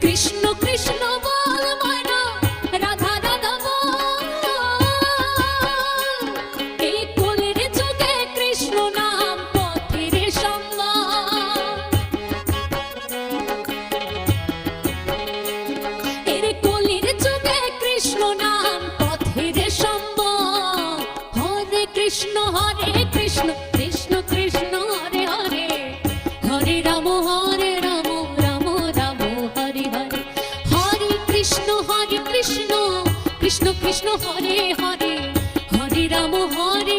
কৃষ্ণ কৃষ্ণ বল ময়না, রাধা রাধা বল। এই কলির যুগে কৃষ্ণ নাম পথের সম্বল। এর কলির যুগে কৃষ্ণ নাম পথের সম্বল। হরে কৃষ্ণ কৃষ্ণ কৃষ্ণ হরে হরে, হরে রাম রাম রাম হরে হরে। হরে কৃষ্ণ কৃষ্ণ কৃষ্ণ হরে হরে, হরে রাম হরে